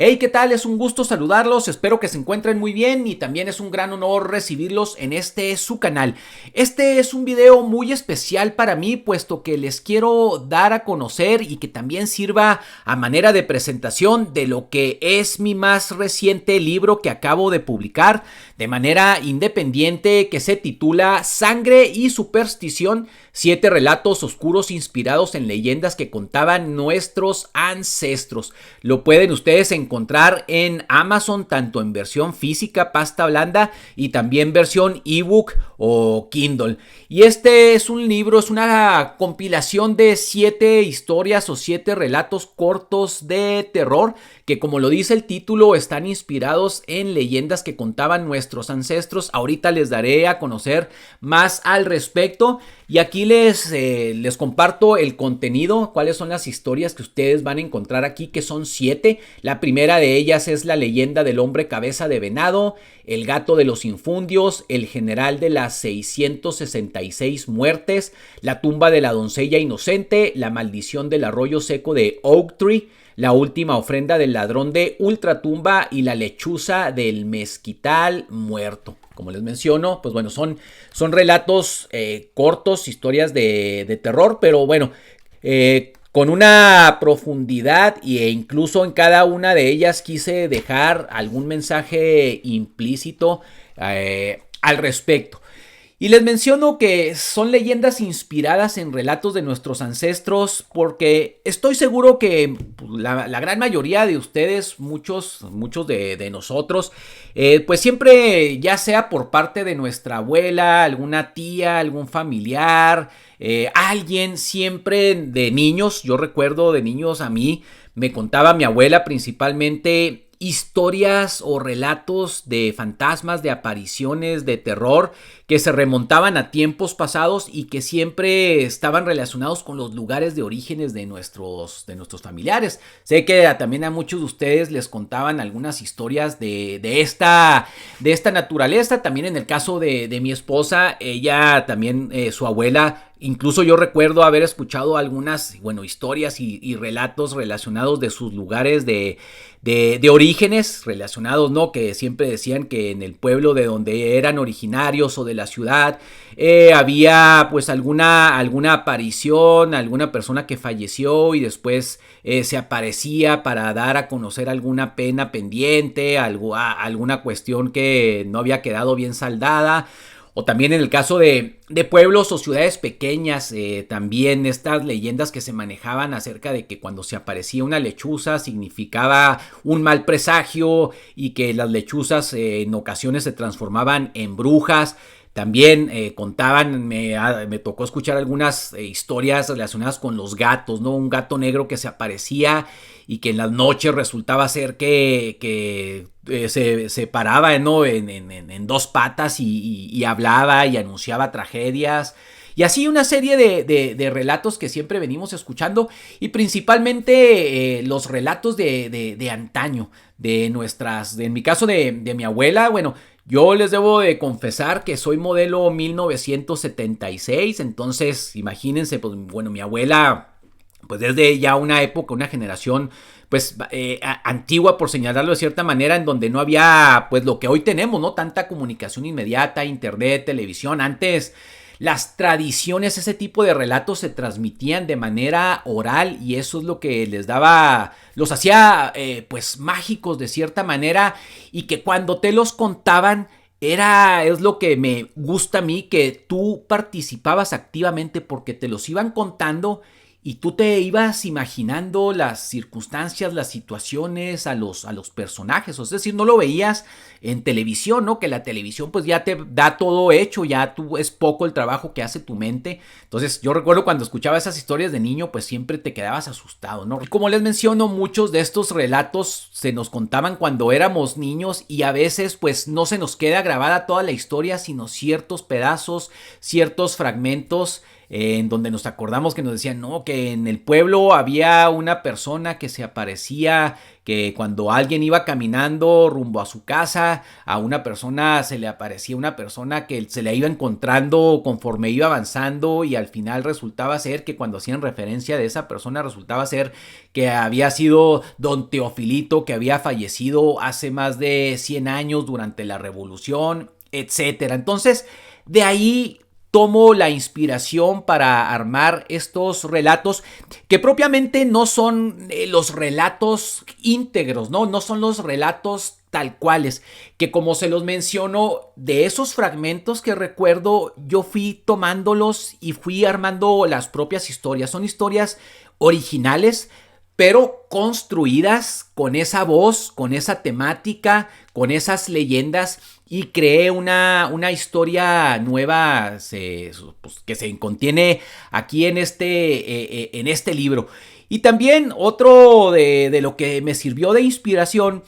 Hey, ¿qué tal? Es un gusto saludarlos, espero que se encuentren muy bien y también es un gran honor recibirlos en su canal. Este es un video muy especial para mí, puesto que les quiero dar a conocer y que también sirva a manera de presentación de lo que es mi más reciente libro que acabo de publicar de manera independiente, que se titula Sangre y Superstición, 7 relatos oscuros inspirados en leyendas que contaban nuestros ancestros. Lo pueden ustedes encontrar en Amazon, tanto en versión física, pasta blanda, y también versión ebook o Kindle. Y este es un libro, es una compilación de 7 historias o 7 relatos cortos de terror que, como lo dice el título, están inspirados en leyendas que contaban nuestros ancestros. Ahorita les daré a conocer más al respecto. Y aquí les comparto el contenido, cuáles son las historias que ustedes van a encontrar aquí, que son 7. La primera de ellas es la leyenda del hombre cabeza de venado, el gato de los infundios, el general de las 666 muertes, la tumba de la doncella inocente, la maldición del arroyo seco de Oak Tree, la última ofrenda del ladrón de Ultratumba y la lechuza del mezquital muerto. Como les menciono, pues bueno, son relatos cortos, historias de terror, pero bueno, con una profundidad e incluso en cada una de ellas quise dejar algún mensaje implícito al respecto. Y les menciono que son leyendas inspiradas en relatos de nuestros ancestros porque estoy seguro que la gran mayoría de ustedes, muchos de nosotros, pues siempre, ya sea por parte de nuestra abuela, alguna tía, algún familiar, alguien, siempre de niños, yo recuerdo de niños a mí, me contaba mi abuela principalmente historias o relatos de fantasmas, de apariciones, de terror que se remontaban a tiempos pasados y que siempre estaban relacionados con los lugares de orígenes de nuestros familiares. Sé que también a muchos de ustedes les contaban algunas historias de esta naturaleza. También en el caso de mi esposa, ella también, su abuela, incluso yo recuerdo haber escuchado algunas, bueno, historias y relatos relacionados de sus lugares de orígenes relacionados, ¿no? Que siempre decían que en el pueblo de donde eran originarios o de la ciudad había pues alguna aparición, alguna persona que falleció y después se aparecía para dar a conocer alguna pena pendiente, alguna cuestión que no había quedado bien saldada. O también en el caso de pueblos o ciudades pequeñas, también estas leyendas que se manejaban acerca de que cuando se aparecía una lechuza significaba un mal presagio y que las lechuzas en ocasiones se transformaban en brujas. También contaban, me tocó escuchar algunas historias relacionadas con los gatos, ¿no? Un gato negro que se aparecía y que en las noches resultaba ser que se paraba, ¿no? en 2 patas y hablaba y anunciaba tragedias. Y así una serie de relatos que siempre venimos escuchando y principalmente los relatos de antaño, en mi caso de mi abuela. Bueno, yo les debo de confesar que soy modelo 1976, entonces imagínense, pues bueno, mi abuela, pues desde ya una época, una generación pues antigua, por señalarlo de cierta manera, en donde no había pues lo que hoy tenemos, ¿no? Tanta comunicación inmediata, internet, televisión. Antes las tradiciones, ese tipo de relatos se transmitían de manera oral y eso es lo que los hacía pues mágicos de cierta manera, y que cuando te los contaban es lo que me gusta a mí, que tú participabas activamente porque te los iban contando y tú te ibas imaginando las circunstancias, las situaciones, a los personajes. Es decir, no lo veías en televisión, ¿no? Que la televisión pues ya te da todo hecho, es poco el trabajo que hace tu mente. Entonces yo recuerdo cuando escuchaba esas historias de niño, pues siempre te quedabas asustado, ¿no? Y como les menciono, muchos de estos relatos se nos contaban cuando éramos niños y a veces pues no se nos queda grabada toda la historia, sino ciertos pedazos, ciertos fragmentos en donde nos acordamos que nos decían, no, que en el pueblo había una persona que se aparecía, que cuando alguien iba caminando rumbo a su casa, a una persona se le aparecía una persona que se le iba encontrando conforme iba avanzando, y al final resultaba ser que cuando hacían referencia de esa persona resultaba ser que había sido don Teofilito, que había fallecido hace más de 100 años durante la Revolución, etcétera. Entonces, de ahí tomo la inspiración para armar estos relatos que propiamente no son los relatos íntegros, no son los relatos tal cuales, que como se los menciono, de esos fragmentos que recuerdo, yo fui tomándolos y fui armando las propias historias. Son historias originales, pero construidas con esa voz, con esa temática, con esas leyendas, y creé una historia nueva pues, que se contiene aquí en este libro. Y también otro de lo que me sirvió de inspiración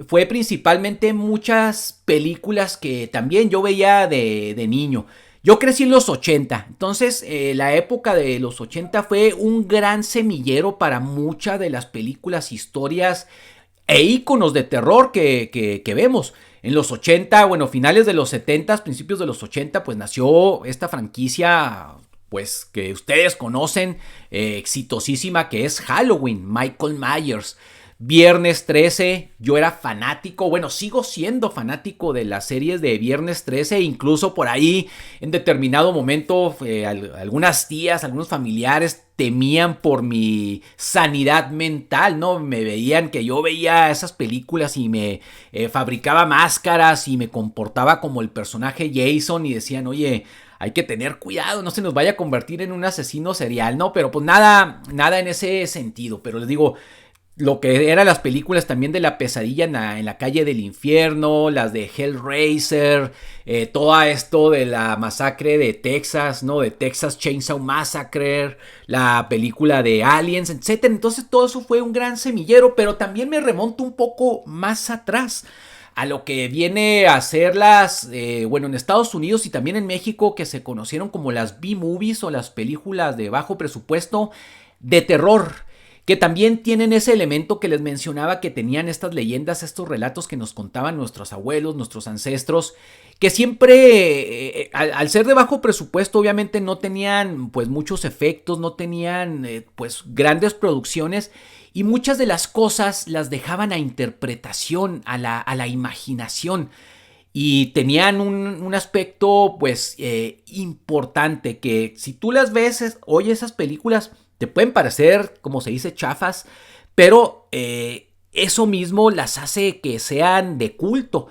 fue principalmente muchas películas que también yo veía de niño. Yo crecí en los 80, entonces la época de los 80 fue un gran semillero para muchas de las películas, historias e íconos de terror que vemos. En los 80, bueno, finales de los 70, principios de los 80, pues nació esta franquicia, pues que ustedes conocen, exitosísima, que es Halloween, Michael Myers. Viernes 13, yo era fanático, bueno, sigo siendo fanático de las series de Viernes 13, incluso por ahí en determinado momento algunas tías, algunos familiares temían por mi sanidad mental, ¿no? Me veían que yo veía esas películas y me fabricaba máscaras y me comportaba como el personaje Jason, y decían, oye, hay que tener cuidado, no se nos vaya a convertir en un asesino serial, ¿no? Pero pues nada en ese sentido, pero les digo, lo que eran las películas también de la pesadilla en la calle del infierno, las de Hellraiser, todo esto de la masacre de Texas, ¿no? De Texas Chainsaw Massacre, la película de Aliens, etcétera. Entonces todo eso fue un gran semillero, pero también me remonto un poco más atrás a lo que viene a ser bueno, en Estados Unidos y también en México, que se conocieron como las B-movies o las películas de bajo presupuesto de terror, que también tienen ese elemento que les mencionaba, que tenían estas leyendas, estos relatos que nos contaban nuestros abuelos, nuestros ancestros, que siempre, al ser de bajo presupuesto, obviamente no tenían pues muchos efectos, no tenían pues grandes producciones, y muchas de las cosas las dejaban a interpretación, a la imaginación. Y tenían un aspecto pues importante, que si tú las ves, oyes esas películas, te pueden parecer, como se dice, chafas, pero eso mismo las hace que sean de culto.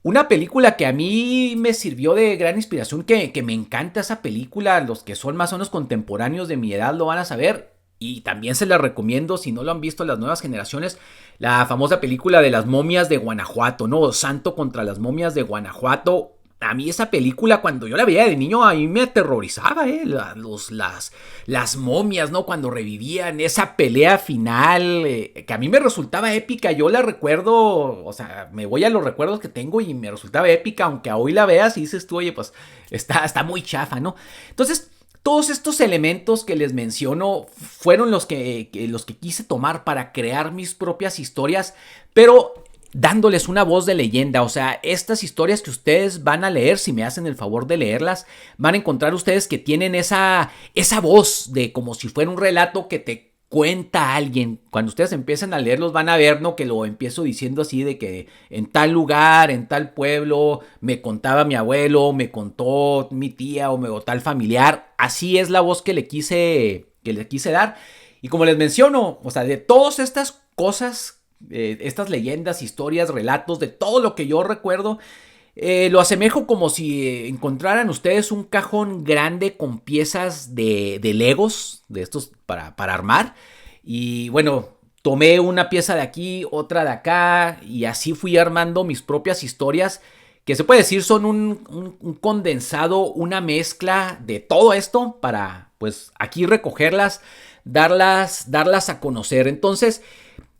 Una película que a mí me sirvió de gran inspiración, que me encanta esa película, los que son más o menos contemporáneos de mi edad lo van a saber, y también se la recomiendo si no lo han visto las nuevas generaciones, la famosa película de las momias de Guanajuato, ¿no? Santo contra las momias de Guanajuato. A mí esa película, cuando yo la veía de niño, a mí me aterrorizaba, las momias, ¿no? Cuando revivían esa pelea final, que a mí me resultaba épica. Yo la recuerdo, o sea, me voy a los recuerdos que tengo y me resultaba épica, aunque hoy la veas y dices tú, oye, pues está muy chafa, ¿no? Entonces, todos estos elementos que les menciono fueron los que quise tomar para crear mis propias historias, pero dándoles una voz de leyenda. O sea, estas historias que ustedes van a leer, si me hacen el favor de leerlas, van a encontrar ustedes que tienen esa voz de como si fuera un relato que te cuenta alguien. Cuando ustedes empiecen a leerlos van a ver, ¿no? Que lo empiezo diciendo así, de que en tal lugar, en tal pueblo, me contaba mi abuelo, me contó mi tía o tal familiar. Así es la voz que le quise dar. Y como les menciono, o sea, de todas estas cosas, estas leyendas, historias, relatos, de todo lo que yo recuerdo, lo asemejo como si encontraran ustedes un cajón grande con piezas de Legos, de estos para armar, y bueno, tomé una pieza de aquí, otra de acá, y así fui armando mis propias historias, que se puede decir son un condensado, una mezcla de todo esto para pues aquí recogerlas, darlas a conocer. Entonces,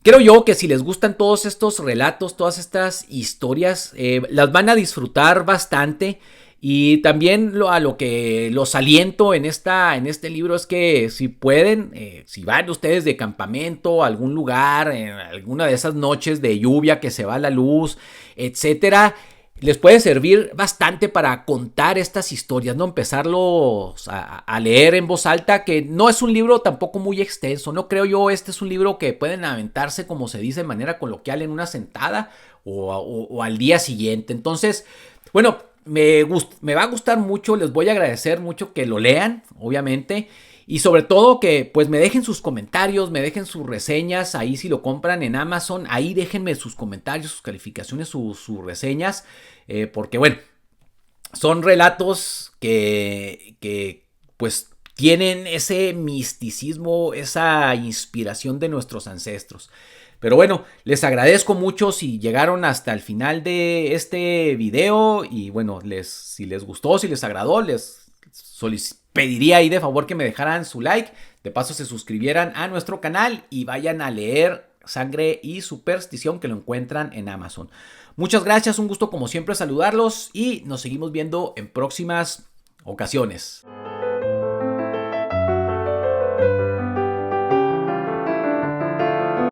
creo yo que si les gustan todos estos relatos, todas estas historias, las van a disfrutar bastante. Y también a lo que los aliento en este libro es que si pueden, si van ustedes de campamento a algún lugar, en alguna de esas noches de lluvia que se va la luz, etcétera, les puede servir bastante para contar estas historias, ¿no? Empezarlos a leer en voz alta, que no es un libro tampoco muy extenso, no creo yo. Este es un libro que pueden aventarse, como se dice de manera coloquial, en una sentada o al día siguiente. Entonces, bueno, me va a gustar mucho, les voy a agradecer mucho que lo lean, obviamente. Y sobre todo que pues me dejen sus comentarios, me dejen sus reseñas, ahí si lo compran en Amazon, ahí déjenme sus comentarios, sus calificaciones, sus reseñas, porque bueno, son relatos que pues tienen ese misticismo, esa inspiración de nuestros ancestros. Pero bueno, les agradezco mucho si llegaron hasta el final de este video y bueno, si les gustó, si les agradó, les pediría ahí de favor que me dejaran su like, de paso se suscribieran a nuestro canal y vayan a leer Sangre y Superstición, que lo encuentran en Amazon. Muchas gracias, un gusto como siempre saludarlos y nos seguimos viendo en próximas ocasiones.